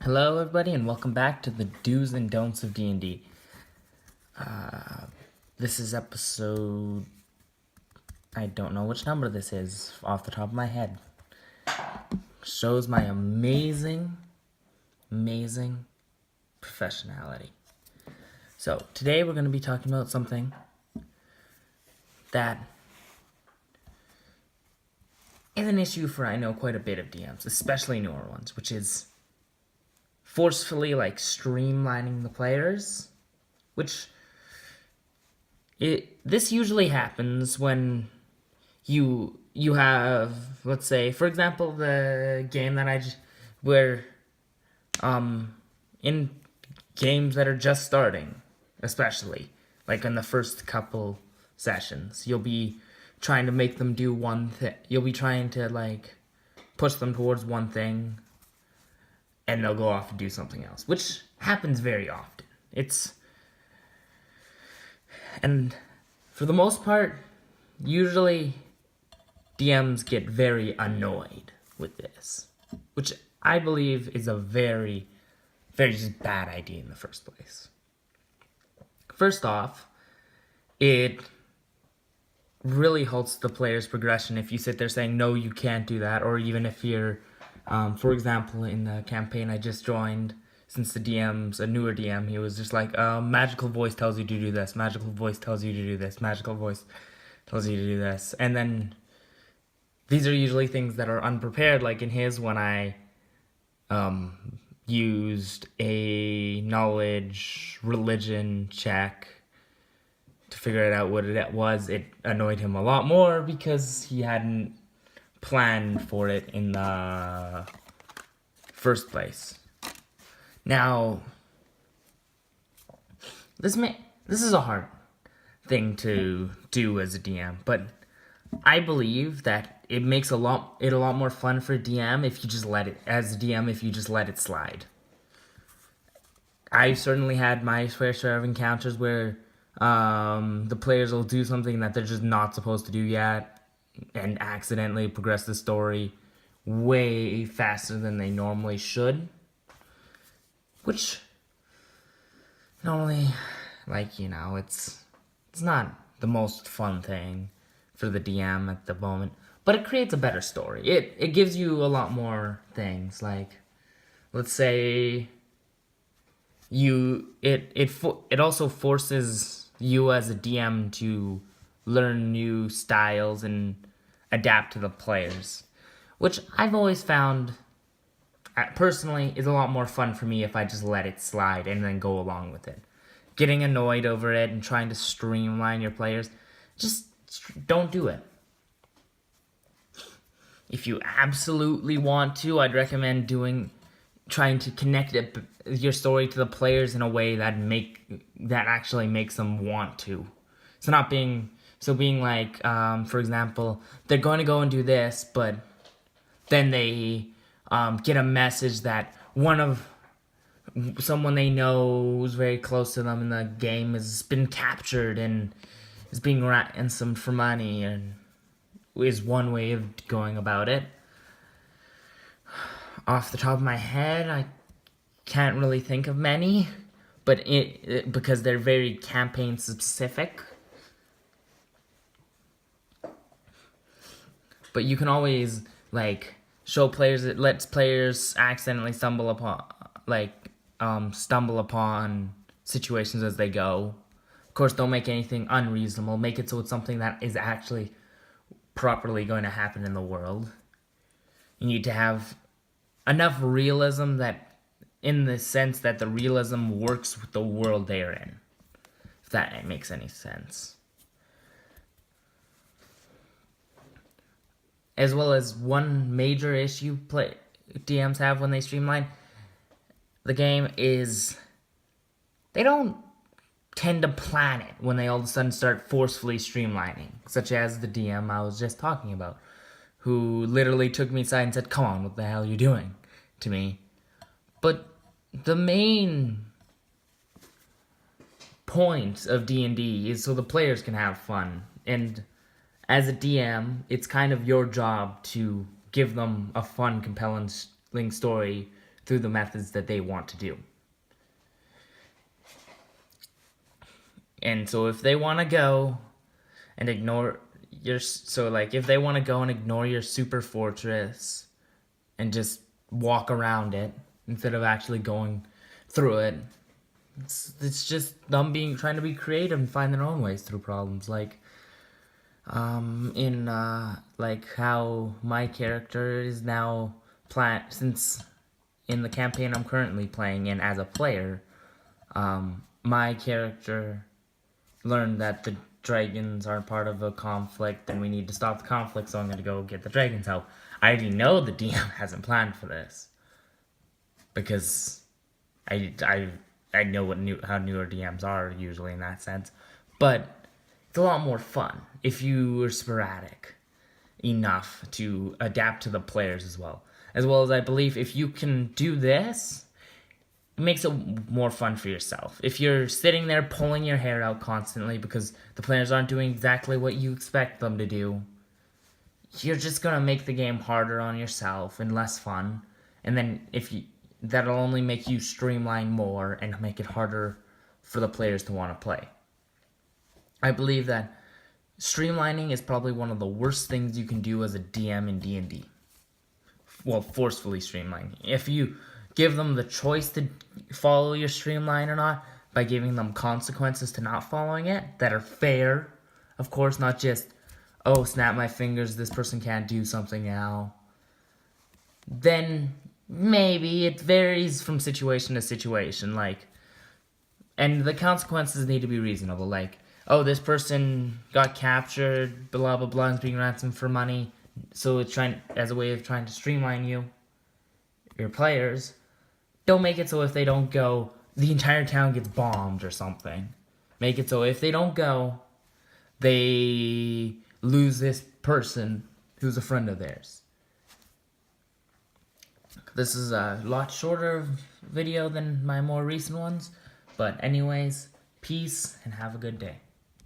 Hello everybody and welcome back to the do's and don'ts of D&D. This is episode... I don't know which number this is off the top of my head. Shows my amazing professionality. So, today we're going to be talking about something that is an issue for, I know, quite a bit of DMs, especially newer ones, which is forcefully, streamlining the players, which this usually happens when you have, let's say, for example, the game that where in games that are just starting, especially like in the first couple sessions, you'll be trying to make them do one thing. You'll be trying to push them towards one thing, and they'll go off and do something else, which happens very often. And for the most part, usually DMs get very annoyed with this, which I believe is a very just bad idea in the first place. First off, it really halts the player's progression if you sit there saying, no, you can't do that, or even if you're, for example, in the campaign I just joined, since the DM's a newer DM, he was just like, magical voice tells you to do this, magical voice tells you to do this, magical voice tells you to do this. And then these are usually things that are unprepared, like in his, when I used a knowledge religion check to figure out what it was, it annoyed him a lot more because he hadn't planned for it in the first place. Now, this is a hard thing to do as a DM, but I believe that it makes a lot more fun for a DM if you just let it slide. I've certainly had my fair share of encounters where the players will do something that they're just not supposed to do yet and accidentally progress the story way faster than they normally should. Which, normally, it's not the most fun thing for the DM at the moment, but it creates a better story. It gives you a lot more things, like, let's say, it also forces you as a DM to learn new styles and adapt to the players, which I've always found, personally, is a lot more fun for me if I just let it slide and then go along with it. Getting annoyed over it and trying to streamline your players, just don't do it. If you absolutely want to, I'd recommend trying to connect your story to the players in a way that actually makes them want to. Being like, for example, they're going to go and do this, but then they get a message that someone they know who's very close to them in the game has been captured and is being ransomed for money, and is one way of going about it. Off the top of my head, I can't really think of many, but because they're very campaign specific. But you can always show players, it lets players accidentally stumble upon situations as they go. Of course, don't make anything unreasonable. Make it so it's something that is actually properly going to happen in the world. You need to have enough realism that, in the sense that the realism works with the world they are in. If that makes any sense. As well as one major issue DMs have when they streamline the game is they don't tend to plan it when they all of a sudden start forcefully streamlining, such as the DM I was just talking about, who literally took me aside and said, come on, what the hell are you doing, to me. But the main point of D&D is so the players can have fun, and as a DM, it's kind of your job to give them a fun, compelling story through the methods that they want to do. And so if they want to go and ignore if they want to go and ignore your super fortress and just walk around it instead of actually going through it, it's just them trying to be creative and find their own ways through problems. Like how my character is now since in the campaign I'm currently playing in as a player, my character learned that the dragons are part of a conflict and we need to stop the conflict, so I'm going to go get the dragons help. I already know the DM hasn't planned for this because I know how newer DMs are usually in that sense, but it's a lot more fun if you are sporadic enough to adapt to the players as well as I believe if you can do this, it makes it more fun for yourself. If you're sitting there pulling your hair out constantly because the players aren't doing exactly what you expect them to do, you're just gonna make the game harder on yourself and less fun. And then that'll only make you streamline more and make it harder for the players to want to play. I believe that streamlining is probably one of the worst things you can do as a DM in D&D. Well, forcefully streamlining. If you give them the choice to follow your streamline or not, by giving them consequences to not following it that are fair, of course, not just, oh, snap my fingers, this person can't do something now, then maybe it varies from situation to situation, and the consequences need to be reasonable, like, oh, this person got captured, blah, blah, blah, and is being ransomed for money, so it's as a way of trying to streamline your players. Don't make it so if they don't go, the entire town gets bombed or something. Make it so if they don't go, they lose this person who's a friend of theirs. This is a lot shorter video than my more recent ones. But anyways, peace and have a good day.